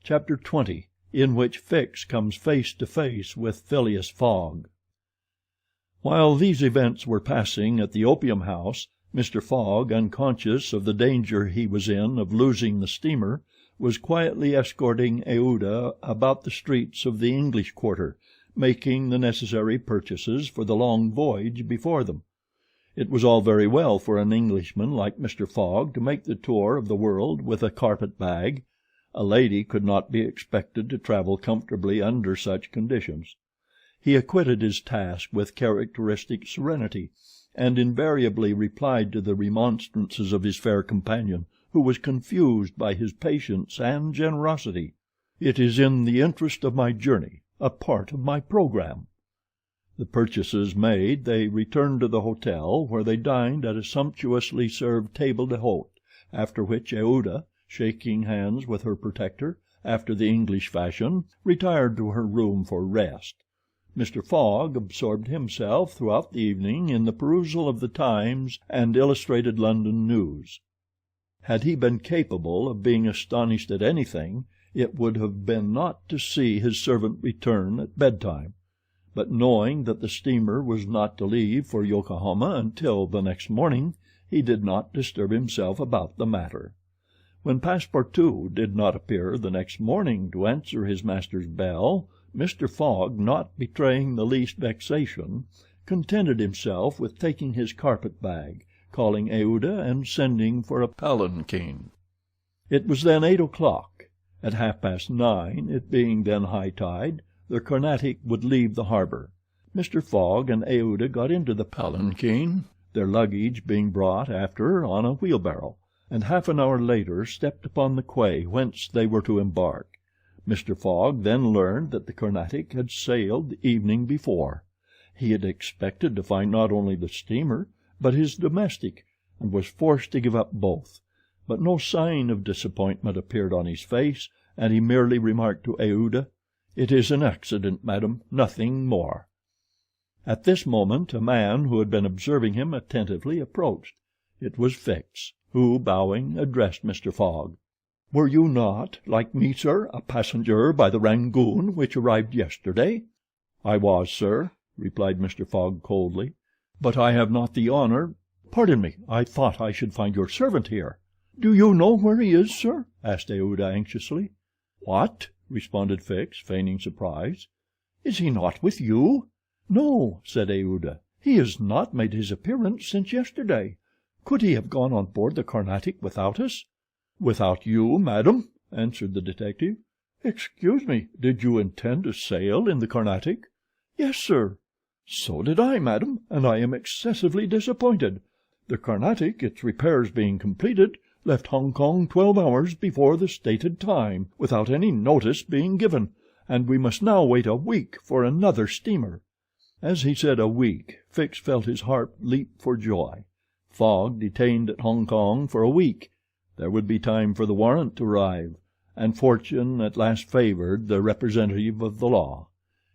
Chapter 20, in which Fix comes face to face with Phileas Fogg. While these events were passing at the opium house, Mr. Fogg, unconscious of the danger he was in of losing the steamer, was quietly escorting Aouda about the streets of the English quarter, making the necessary purchases for the long voyage before them. It was all very well for an Englishman like Mr. Fogg to make the tour of the world with a carpet-bag. A lady could not be expected to travel comfortably under such conditions. He acquitted his task with characteristic serenity, and invariably replied to the remonstrances of his fair companion, who was confused by his patience and generosity. "It is in the interest of my journey, a part of my programme." The purchases made, they returned to the hotel, where they dined at a sumptuously served table d'hôte, after which Aouda, shaking hands with her protector, after the English fashion, retired to her room for rest. Mr. Fogg absorbed himself throughout the evening in the perusal of the Times and Illustrated London News. Had he been capable of being astonished at anything, it would have been not to see his servant return at bedtime. But knowing that the steamer was not to leave for Yokohama until the next morning, he did not disturb himself about the matter. When Passepartout did not appear the next morning to answer his master's bell, Mr. Fogg, not betraying the least vexation, contented himself with taking his carpet-bag, calling Aouda, and sending for a palanquin. It was then 8 o'clock. At 9:30, it being then high tide, the Carnatic would leave the harbor. Mr. Fogg and Aouda got into the palanquin, their luggage being brought after on a wheelbarrow, and half an hour later stepped upon the quay whence they were to embark. Mr. Fogg then learned that the Carnatic had sailed the evening before. He had expected to find not only the steamer, but his domestic, and was forced to give up both. But no sign of disappointment appeared on his face, and he merely remarked to Aouda, "It is an accident, madam, nothing more." At this moment a man who had been observing him attentively approached. It was Fix, who, bowing, addressed Mr. Fogg. "Were you not, like me, sir, a passenger by the Rangoon which arrived yesterday?" "I was, sir," replied Mr. Fogg coldly, "but I have not the honor—" "Pardon me, I thought I should find your servant here." "Do you know where he is, sir?" asked Aouda anxiously. "What?" responded Fix, feigning surprise. "Is he not with you?" "No," said Aouda, "he has not made his appearance since yesterday. Could he have gone on board the Carnatic without us?" "Without you, madam?" answered the detective. "Excuse me, did you intend to sail in the Carnatic?" "Yes, sir." "So did I, madam, and I am excessively disappointed. The Carnatic, its repairs being completed, left Hong Kong 12 hours before the stated time, without any notice being given, and we must now wait a week for another steamer." As he said "a week," Fix felt his heart leap for joy. Fogg detained at Hong Kong for a week. There would be time for the warrant to arrive, and fortune at last favored the representative of the law.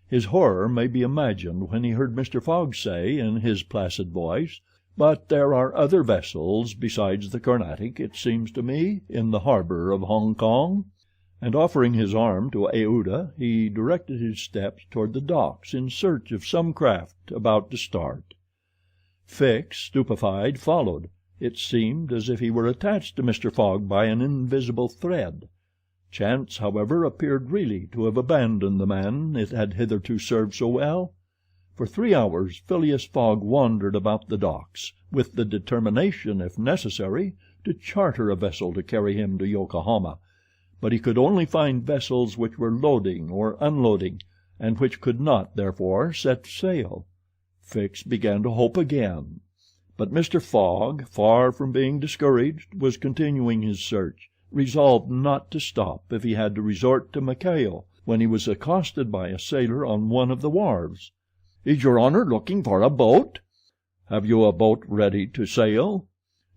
His horror may be imagined when he heard Mr. Fogg say, in his placid voice, "But there are other vessels besides the Carnatic, it seems to me, in the harbor of Hong Kong." And offering his arm to Aouda, he directed his steps toward the docks in search of some craft about to start. Fix, stupefied, followed. It seemed as if he were attached to Mr. Fogg by an invisible thread. Chance, however, appeared really to have abandoned the man it had hitherto served so well. For 3 hours Phileas Fogg wandered about the docks, with the determination, if necessary, to charter a vessel to carry him to Yokohama, but he could only find vessels which were loading or unloading, and which could not, therefore, set sail. Fix began to hope again. But Mr. Fogg, far from being discouraged, was continuing his search, resolved not to stop if he had to resort to Macao, when he was accosted by a sailor on one of the wharves. "Is your honor looking for a boat?" "Have you a boat ready to sail?"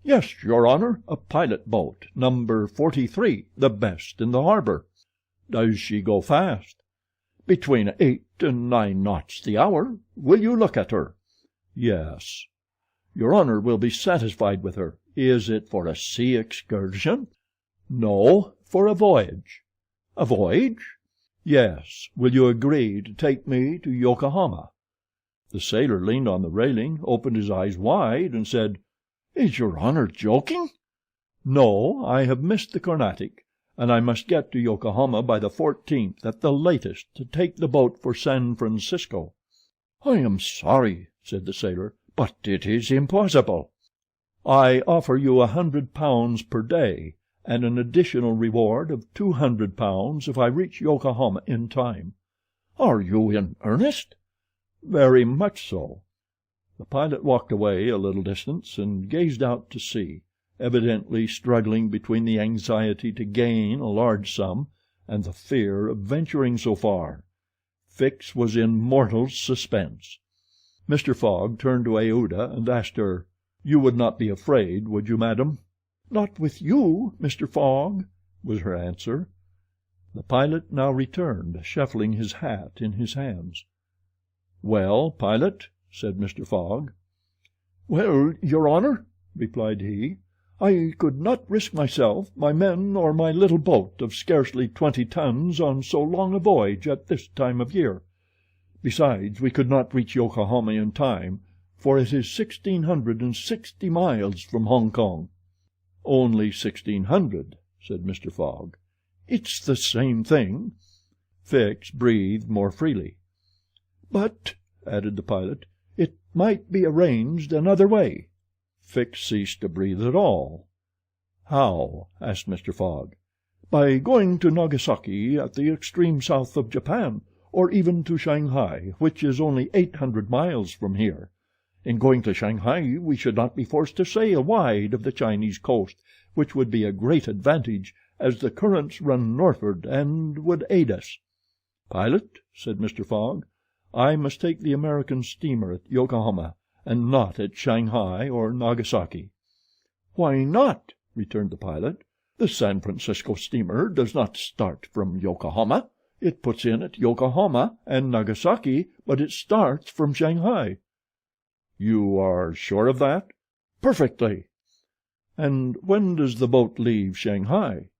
"Yes, your honor, a pilot boat, number 43, the best in the harbor." "Does she go fast?" "Between 8 and 9 knots the hour. Will you look at her?" "Yes." "Your honor will be satisfied with her. Is it for a sea excursion?" "No, for a voyage." "A voyage?" "Yes. Will you agree to take me to Yokohama?" The sailor leaned on the railing, opened his eyes wide, and said, "Is your honor joking?" "No, I have missed the Carnatic, and I must get to Yokohama by the 14th at the latest to take the boat for San Francisco." "I am sorry," said the sailor, "but it is impossible." "I offer you £100 per day, and an additional reward of £200 if I reach Yokohama in time." "Are you in earnest?" "Very much so." The pilot walked away a little distance and gazed out to sea, evidently struggling between the anxiety to gain a large sum and the fear of venturing so far. Fix was in mortal suspense. Mr. Fogg turned to Aouda and asked her, "You would not be afraid, would you, madam?" "Not with you, Mr. Fogg," was her answer. The pilot now returned, shuffling his hat in his hands. "Well, pilot?" said Mr. Fogg. "Well, your honor," replied he, "I could not risk myself, my men, or my little boat of scarcely 20 tons on so long a voyage at this time of year. Besides, we could not reach Yokohama in time, for it is 1,660 miles from Hong Kong." "Only 1,600," said Mr. Fogg. "It's the same thing." Fix breathed more freely. "But," added the pilot, "it might be arranged another way." Fix ceased to breathe at all. "How?" asked Mr. Fogg. "By going to Nagasaki at the extreme south of Japan, or even to Shanghai, which is only 800 miles from here. In going to Shanghai we should not be forced to sail wide of the Chinese coast, which would be a great advantage, as the currents run northward and would aid us." "Pilot," said Mr. Fogg, "I must take the American steamer at Yokohama, and not at Shanghai or Nagasaki." "Why not?" returned the pilot. "The San Francisco steamer does not start from Yokohama. It puts in at Yokohama and Nagasaki, but it starts from Shanghai." "You are sure of that?" "Perfectly." "And when does the boat leave Shanghai?"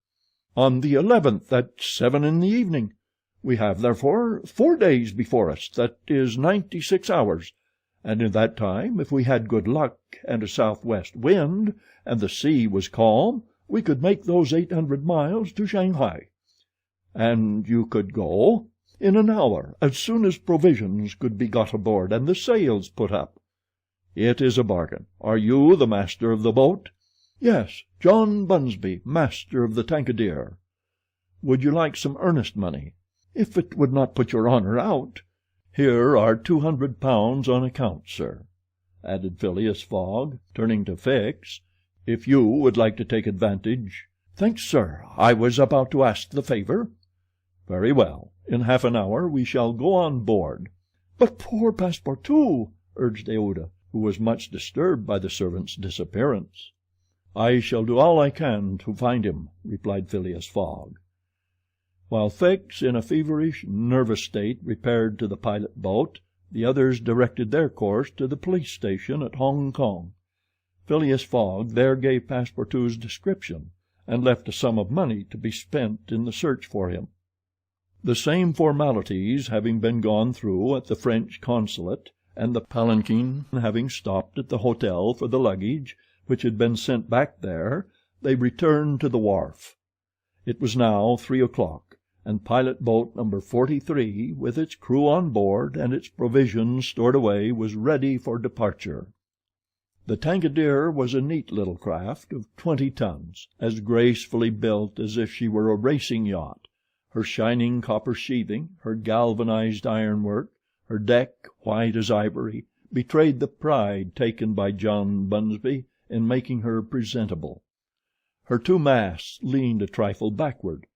"On the 11th at 7 in the evening. We have, therefore, 4 days before us, that is 96 hours, and in that time, if we had good luck and a southwest wind, and the sea was calm, we could make those 800 miles to Shanghai." "And you could go?" "In an hour, as soon as provisions could be got aboard and the sails put up." "It is a bargain. Are you the master of the boat?" "Yes, John Bunsby, master of the Tankadere." "Would you like some earnest money?" "If it would not put your honor out." "Here are £200 on account, sir," added Phileas Fogg, turning to Fix, "if you would like to take advantage—" "Thanks, sir, I was about to ask the favor." "Very well. In half an hour we shall go on board." "But poor Passepartout," urged Aouda, who was much disturbed by the servant's disappearance. "I shall do all I can to find him," replied Phileas Fogg. While Fix, in a feverish, nervous state, repaired to the pilot boat, the others directed their course to the police station at Hong Kong. Phileas Fogg there gave Passepartout's description, and left a sum of money to be spent in the search for him. The same formalities having been gone through at the French consulate, and the palanquin having stopped at the hotel for the luggage, which had been sent back there, they returned to the wharf. It was now 3 o'clock, and pilot boat number 43, with its crew on board and its provisions stored away, was ready for departure. The Tankadere was a neat little craft of 20 tons, as gracefully built as if she were a racing yacht. Her shining copper sheathing, her galvanized ironwork, her deck, white as ivory, betrayed the pride taken by John Bunsby in making her presentable. Her 2 masts leaned a trifle backward.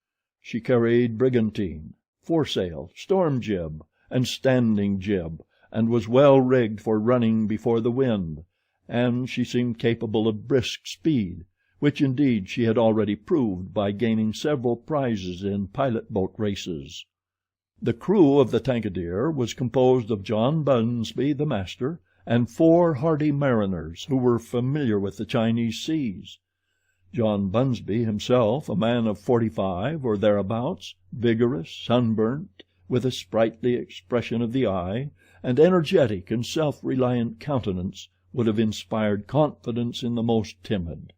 She carried brigantine, foresail, storm jib, and standing jib, and was well rigged for running before the wind, and she seemed capable of brisk speed, which indeed she had already proved by gaining several prizes in pilot boat races. The crew of the Tankadere was composed of John Bunsby, the master, and 4 hardy mariners who were familiar with the Chinese seas. John Bunsby himself, a man of 45 or thereabouts, vigorous, sunburnt, with a sprightly expression of the eye, and energetic and self-reliant countenance, would have inspired confidence in the most timid.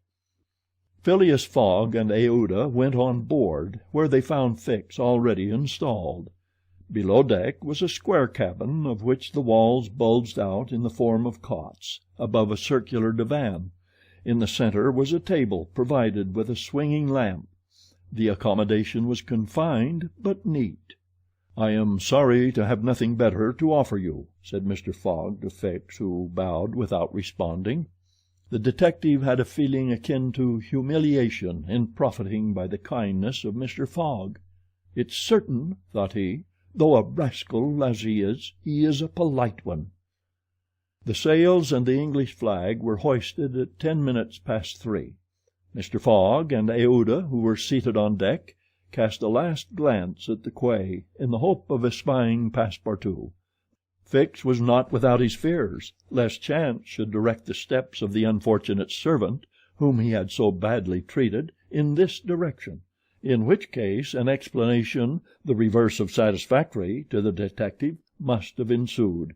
Phileas Fogg and Aouda went on board, where they found Fix already installed. Below deck was a square cabin, of which the walls bulged out in the form of cots, above a circular divan. In the center was a table provided with a swinging lamp. The accommodation was confined but neat. "I am sorry to have nothing better to offer you," said Mr. Fogg to Fix, who bowed without responding. The detective had a feeling akin to humiliation in profiting by the kindness of Mr. Fogg. "It's certain," thought he, "though a rascal as he is a polite one." The sails and the English flag were hoisted at 10 minutes past 3. Mr. Fogg and Aouda, who were seated on deck, cast a last glance at the quay in the hope of espying Passepartout. Fix was not without his fears, lest chance should direct the steps of the unfortunate servant, whom he had so badly treated, in this direction, in which case an explanation the reverse of satisfactory to the detective must have ensued.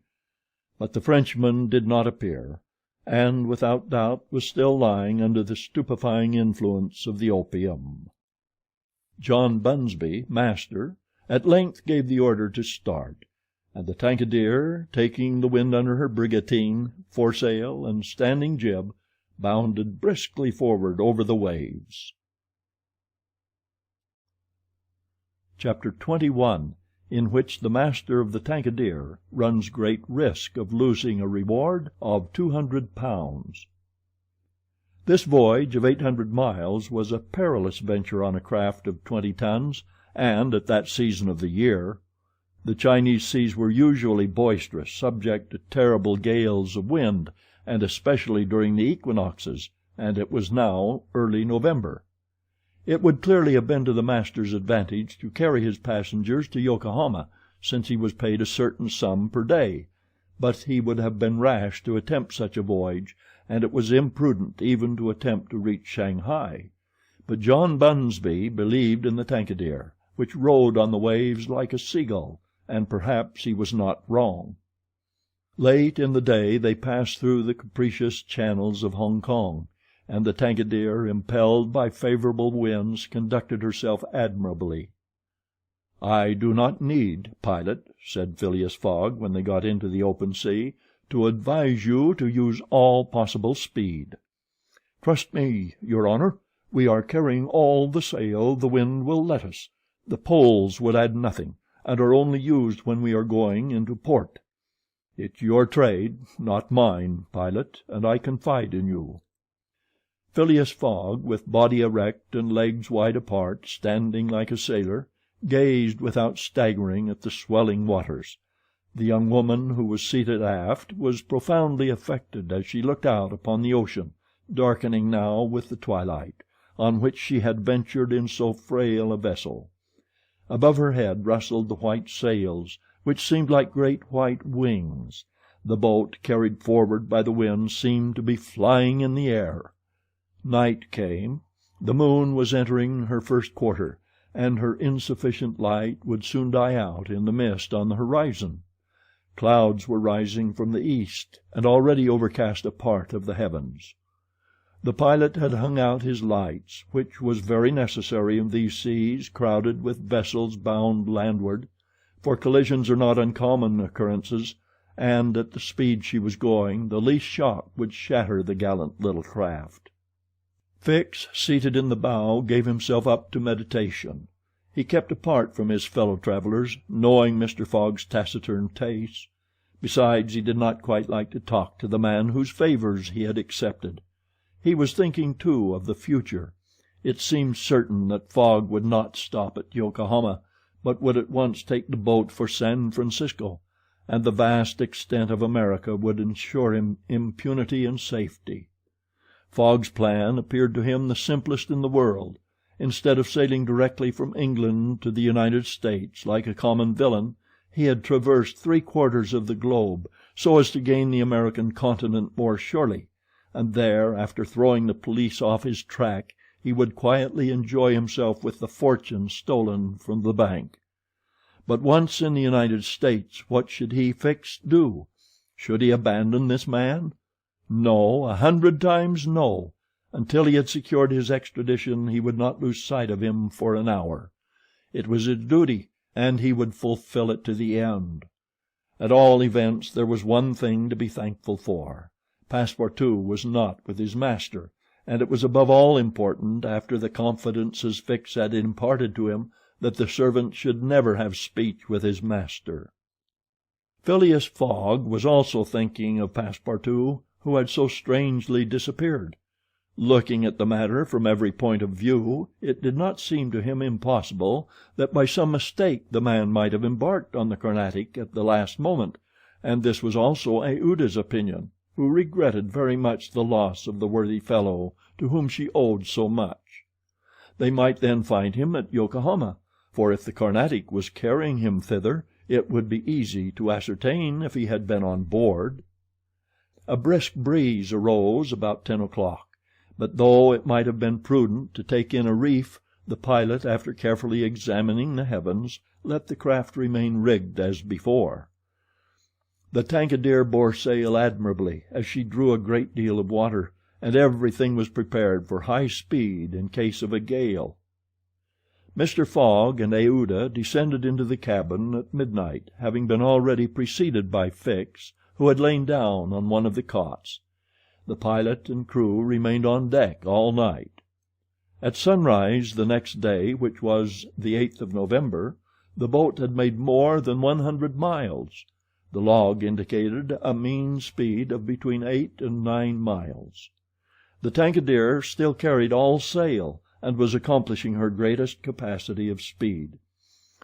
But the Frenchman did not appear, and without doubt was still lying under the stupefying influence of the opium. John Bunsby, master, at length gave the order to start, and the Tankadere, taking the wind under her brigantine, foresail, and standing jib, bounded briskly forward over the waves. Chapter 21, in which the master of the Tankadere runs great risk of losing a reward of £200. This voyage of 800 miles was a perilous venture on a craft of 20 tons, and at that season of the year. The Chinese seas were usually boisterous, subject to terrible gales of wind, and especially during the equinoxes, and it was now early November. It would clearly have been to the master's advantage to carry his passengers to Yokohama, since he was paid a certain sum per day, but he would have been rash to attempt such a voyage, and it was imprudent even to attempt to reach Shanghai. But John Bunsby believed in the Tankadere, which rode on the waves like a seagull, and perhaps he was not wrong. Late in the day they passed through the capricious channels of Hong Kong, and the Tankadere, impelled by favorable winds, conducted herself admirably. "I do not need, pilot," said Phileas Fogg when they got into the open sea, "to advise you to use all possible speed." "Trust me, your honor. We are carrying all the sail the wind will let us. The poles would add nothing, and are only used when we are going into port." "It's your trade, not mine, pilot, and I confide in you." Phileas Fogg, with body erect and legs wide apart, standing like a sailor, gazed without staggering at the swelling waters. The young woman who was seated aft was profoundly affected as she looked out upon the ocean, darkening now with the twilight, on which she had ventured in so frail a vessel. Above her head rustled the white sails, which seemed like great white wings. The boat, carried forward by the wind, seemed to be flying in the air. Night came. The moon was entering her first quarter, and her insufficient light would soon die out in the mist on the horizon. Clouds were rising from the east, and already overcast a part of the heavens. The pilot had hung out his lights, which was very necessary in these seas crowded with vessels bound landward, for collisions are not uncommon occurrences, and at the speed she was going the least shock would shatter the gallant little craft. Fix, seated in the bow, gave himself up to meditation. He kept apart from his fellow travelers, knowing Mr. Fogg's taciturn tastes. Besides, he did not quite like to talk to the man whose favors he had accepted. He was thinking, too, of the future. It seemed certain that Fogg would not stop at Yokohama, but would at once take the boat for San Francisco, and the vast extent of America would ensure him impunity and safety. Fogg's plan appeared to him the simplest in the world. Instead of sailing directly from England to the United States like a common villain, he had traversed 3/4 of the globe, so as to gain the American continent more surely, and there, after throwing the police off his track, he would quietly enjoy himself with the fortune stolen from the bank. But once in the United States, what should he, Fix, do? Should he abandon this man? No, 100 times no. Until he had secured his extradition he would not lose sight of him for an hour. It was his duty, and he would fulfill it to the end. At all events, there was one thing to be thankful for. Passepartout was not with his master, and it was above all important, after the confidences Fix had imparted to him, that the servant should never have speech with his master. Phileas Fogg was also thinking of Passepartout, who had so strangely disappeared. Looking at the matter from every point of view, it did not seem to him impossible that by some mistake the man might have embarked on the Carnatic at the last moment, and this was also Aouda's opinion, who regretted very much the loss of the worthy fellow to whom she owed so much. They might then find him at Yokohama, for if the Carnatic was carrying him thither, it would be easy to ascertain if he had been on board. A brisk breeze arose about 10 o'clock. But though it might have been prudent to take in a reef, the pilot, after carefully examining the heavens, let the craft remain rigged as before. The Tankadere bore sail admirably, as she drew a great deal of water, and everything was prepared for high speed in case of a gale. Mr. Fogg and Aouda descended into the cabin at midnight, having been already preceded by Fix, who had lain down on one of the cots. The pilot and crew remained on deck all night. At sunrise the next day, which was the 8th of November, the boat had made more than 100 miles. The log indicated a mean speed of between 8 and 9 miles. The Tankadere still carried all sail, and was accomplishing her greatest capacity of speed.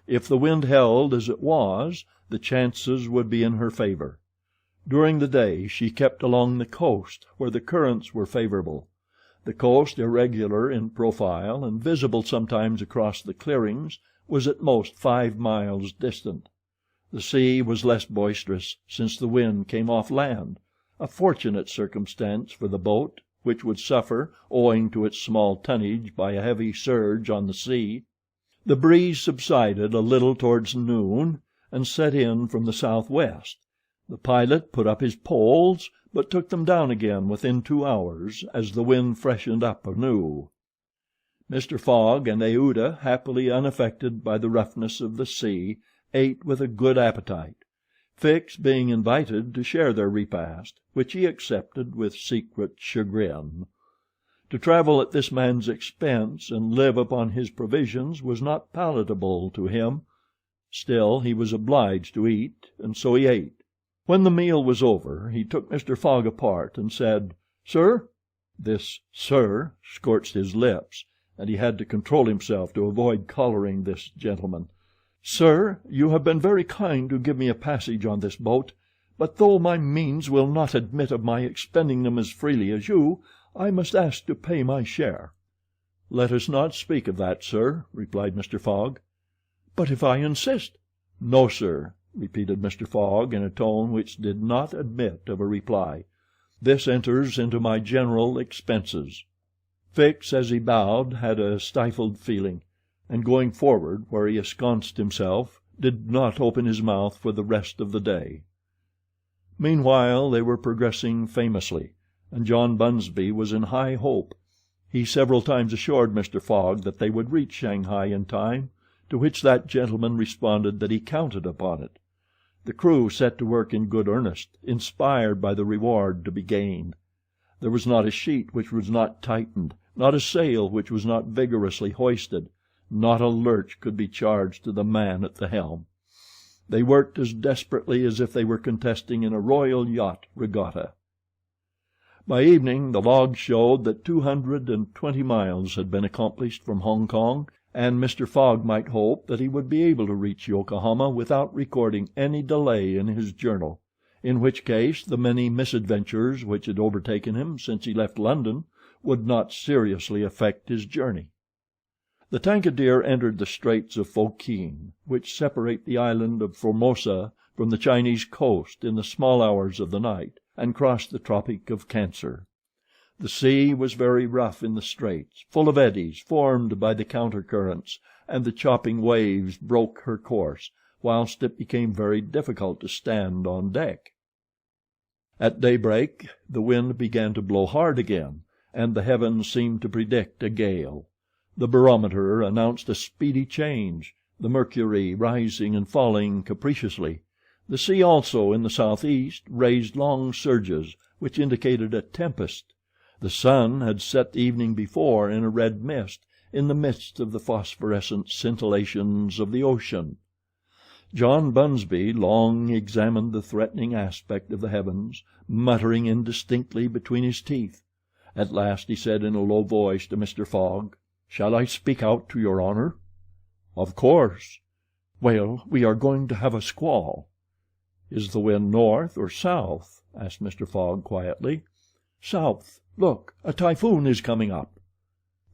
If the wind held as it was, the chances would be in her favor. During the day she kept along the coast, where the currents were favorable. The coast, irregular in profile and visible sometimes across the clearings, was at most 5 miles distant. The sea was less boisterous, since the wind came off land, a fortunate circumstance for the boat, which would suffer, owing to its small tonnage, by a heavy surge on the sea. The breeze subsided a little towards noon, and set in from the southwest. The pilot put up his poles, but took them down again within 2 hours, as the wind freshened up anew. Mr. Fogg and Aouda, happily unaffected by the roughness of the sea, ate with a good appetite, Fix being invited to share their repast, which he accepted with secret chagrin. To travel at this man's expense and live upon his provisions was not palatable to him. Still he was obliged to eat, and so he ate. When the meal was over, he took Mr. Fogg apart and said, "Sir?" This "sir" scorched his lips, and he had to control himself to avoid collaring this gentleman. "Sir, you have been very kind to give me a passage on this boat, but though my means will not admit of my expending them as freely as you, I must ask to pay my share." "Let us not speak of that, sir," replied Mr. Fogg. "But if I insist?" "No, sir," repeated Mr. Fogg in a tone which did not admit of a reply. "This enters into my general expenses." Fix, as he bowed, had a stifled feeling, and going forward, where he ensconced himself, did not open his mouth for the rest of the day. Meanwhile they were progressing famously, and John Bunsby was in high hope. He several times assured Mr. Fogg that they would reach Shanghai in time, to which that gentleman responded that he counted upon it. The crew set to work in good earnest, inspired by the reward to be gained. There was not a sheet which was not tightened, not a sail which was not vigorously hoisted, not a lurch could be charged to the man at the helm. They worked as desperately as if they were contesting in a royal yacht regatta. By evening the logs showed that 220 miles had been accomplished from Hong Kong, and Mr. Fogg might hope that he would be able to reach Yokohama without recording any delay in his journal, in which case the many misadventures which had overtaken him since he left London would not seriously affect his journey. The Tankadere entered the Straits of Fokien, which separate the island of Formosa from the Chinese coast, in the small hours of the night, and crossed the Tropic of Cancer. The sea was very rough in the straits, full of eddies formed by the counter currents, and the chopping waves broke her course, whilst it became very difficult to stand on deck. At daybreak the wind began to blow hard again, and the heavens seemed to predict a gale. The barometer announced a speedy change, the mercury rising and falling capriciously. The sea also, in the southeast, raised long surges which indicated a tempest. The sun had set the evening before in a red mist, in the midst of the phosphorescent scintillations of the ocean. John Bunsby long examined the threatening aspect of the heavens, muttering indistinctly between his teeth. At last he said in a low voice to Mr. Fogg, "Shall I speak out to your honor?" "Of course." "Well, we are going to have a squall." "Is the wind north or south?" asked Mr. Fogg quietly. "South. Look, a typhoon is coming up."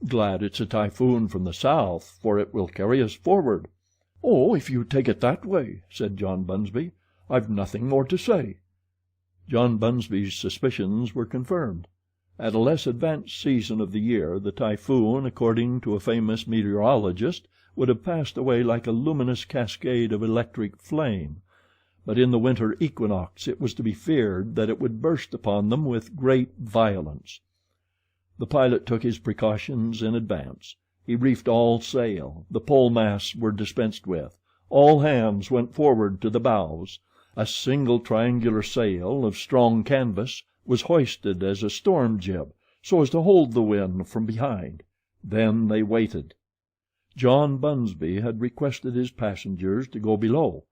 "Glad it's a typhoon from the south, for it will carry us forward." "Oh, if you take it that way," said John Bunsby, "I've nothing more to say." John Bunsby's suspicions were confirmed. At a less advanced season of the year the typhoon, according to a famous meteorologist, would have passed away like a luminous cascade of electric flame, but in the winter equinox it was to be feared that it would burst upon them with great violence. The pilot took his precautions in advance. He reefed all sail, the pole masts were dispensed with, all hands went forward to the bows. A single triangular sail of strong canvas was hoisted as a storm jib, so as to hold the wind from behind. Then they waited. John Bunsby had requested his passengers to go below,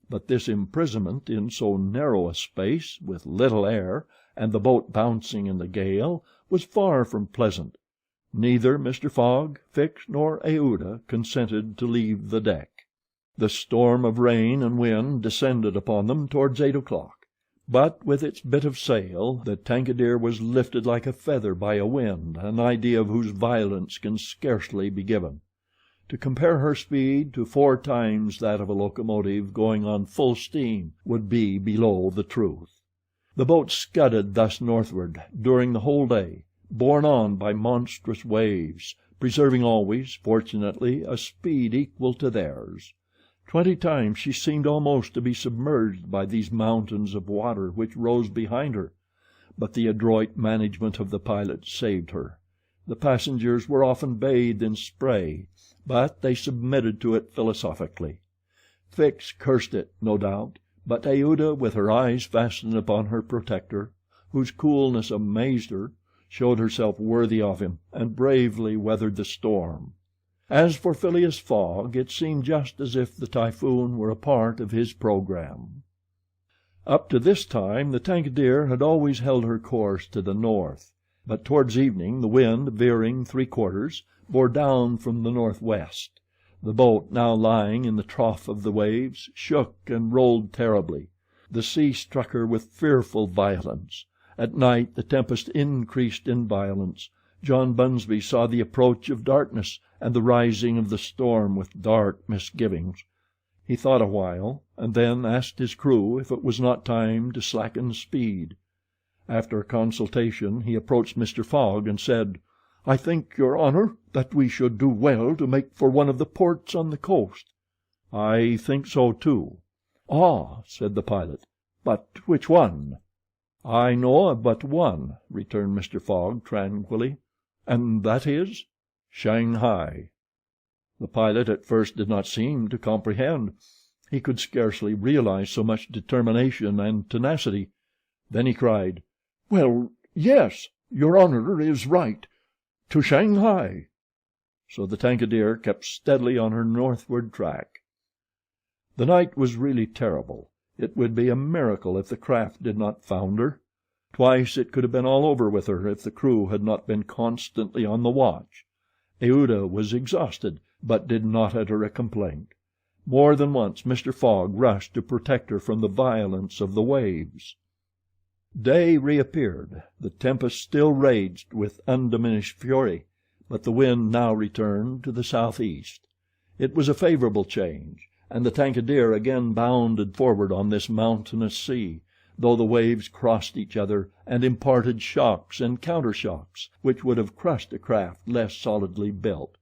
but this imprisonment in so narrow a space, with little air, and the boat bouncing in the gale, was far from pleasant. Neither Mr. Fogg, Fix, nor Aouda consented to leave the deck. The storm of rain and wind descended upon them towards 8 o'clock, but with its bit of sail the Tangier was lifted like a feather by a wind, an idea of whose violence can scarcely be given. To compare her speed to 4 times that of a locomotive going on full steam would be below the truth. The boat scudded thus northward during the whole day, borne on by monstrous waves, preserving always, fortunately, a speed equal to theirs. 20 times she seemed almost to be submerged by these mountains of water which rose behind her, but the adroit management of the pilot saved her. The passengers were often bathed in spray, but they submitted to it philosophically. Fix cursed it, no doubt, but Aouda, with her eyes fastened upon her protector, whose coolness amazed her, showed herself worthy of him, and bravely weathered the storm. As for Phileas Fogg, it seemed just as if the typhoon were a part of his programme. Up to this time the Tangier had always held her course to the north, but towards evening the wind, veering 3/4, bore down from the northwest. The boat, now lying in the trough of the waves, shook and rolled terribly. The sea struck her with fearful violence. At night the tempest increased in violence. John Bunsby saw the approach of darkness and the rising of the storm with dark misgivings. He thought a while, and then asked his crew if it was not time to slacken speed. After a consultation he approached Mr. Fogg and said, "I think, your honor, that we should do well to make for one of the ports on the coast." "I think so too." "Ah," said the pilot, "but which one?" "I know of but one," returned Mr. Fogg tranquilly. "And that is?" "Shanghai." The pilot at first did not seem to comprehend. He could scarcely realize so much determination and tenacity. Then he cried, "Well, yes, your honor is right. To Shanghai." So the Tangier kept steadily on her northward track. The night was really terrible. It would be a miracle if the craft did not founder. Twice it could have been all over with her if the crew had not been constantly on the watch. Aouda was exhausted, but did not utter a complaint. More than once Mr. Fogg rushed to protect her from the violence of the waves. Day reappeared. The tempest still raged with undiminished fury, but the wind now returned to the southeast. It was a favorable change, and the Tangier again bounded forward on this mountainous sea, though the waves crossed each other and imparted shocks and countershocks which would have crushed a craft less solidly built.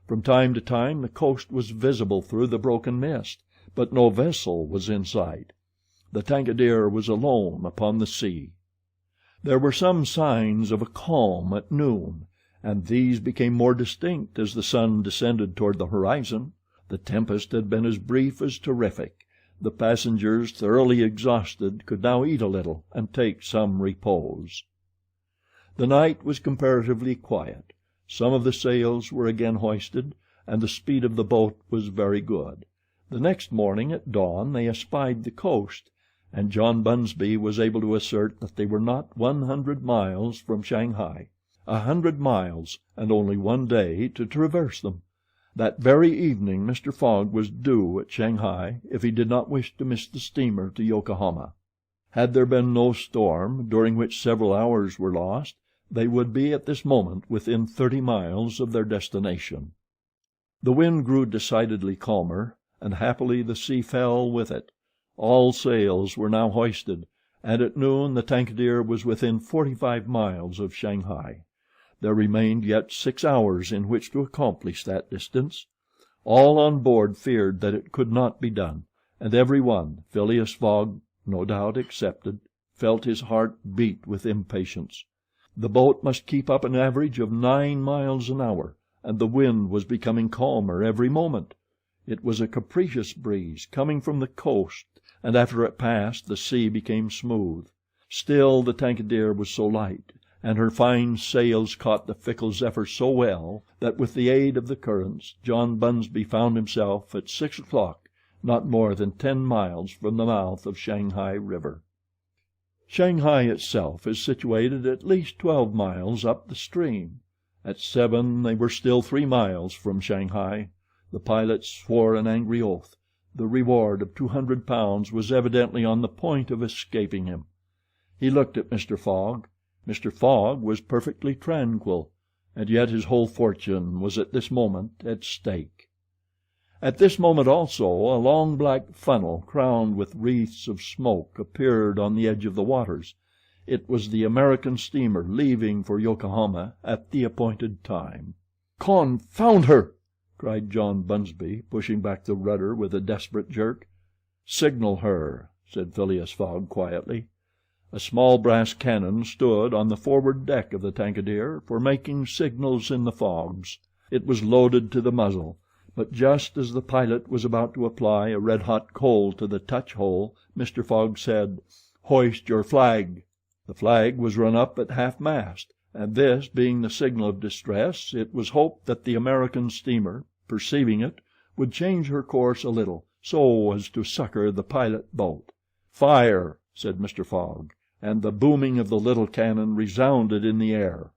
From time to time the coast was visible through the broken mist, but no vessel was in sight. The Tankadere was alone upon the sea. There were some signs of a calm at noon, and these became more distinct as the sun descended toward the horizon. The tempest had been as brief as terrific. The passengers, thoroughly exhausted, could now eat a little and take some repose. The night was comparatively quiet. Some of the sails were again hoisted, and the speed of the boat was very good. The next morning at dawn they espied the coast, and John Bunsby was able to assert that they were not 100 miles from Shanghai. 100 miles, and only 1 day to traverse them. That very evening Mr. Fogg was due at Shanghai if he did not wish to miss the steamer to Yokohama. Had there been no storm, during which several hours were lost, they would be at this moment within 30 miles of their destination. The wind grew decidedly calmer, and happily the sea fell with it. All sails were now hoisted, and at noon the Tankadere was within 45 miles of Shanghai. There remained yet 6 hours in which to accomplish that distance. All on board feared that it could not be done, and every one, Phileas Fogg no doubt excepted, felt his heart beat with impatience. The boat must keep up an average of 9 miles an hour, and the wind was becoming calmer every moment. It was a capricious breeze coming from the coast, and after it passed the sea became smooth. Still the Tankadere was so light, and her fine sails caught the fickle zephyr so well, that with the aid of the currents John Bunsby found himself at 6 o'clock not more than 10 miles from the mouth of Shanghai River. Shanghai itself is situated at least 12 miles up the stream. At 7 they were still 3 miles from Shanghai. The pilot swore an angry oath. The reward of £200 was evidently on the point of escaping him. He looked at Mr. Fogg. Mr. Fogg was perfectly tranquil, and yet his whole fortune was at this moment at stake. At this moment also a long black funnel crowned with wreaths of smoke appeared on the edge of the waters. It was the American steamer leaving for Yokohama at the appointed time. "Confound her!" cried John Bunsby, pushing back the rudder with a desperate jerk. "Signal her," said Phileas Fogg quietly. A small brass cannon stood on the forward deck of the Tankadere for making signals in the fogs. It was loaded to the muzzle, but just as the pilot was about to apply a red-hot coal to the touch-hole, Mr. Fogg said, "Hoist your flag." The flag was run up at half-mast, and this being the signal of distress, it was hoped that the American steamer, perceiving it, would change her course a little, so as to succor the pilot boat. "Fire!" said Mr. Fogg, and the booming of the little cannon resounded in the air.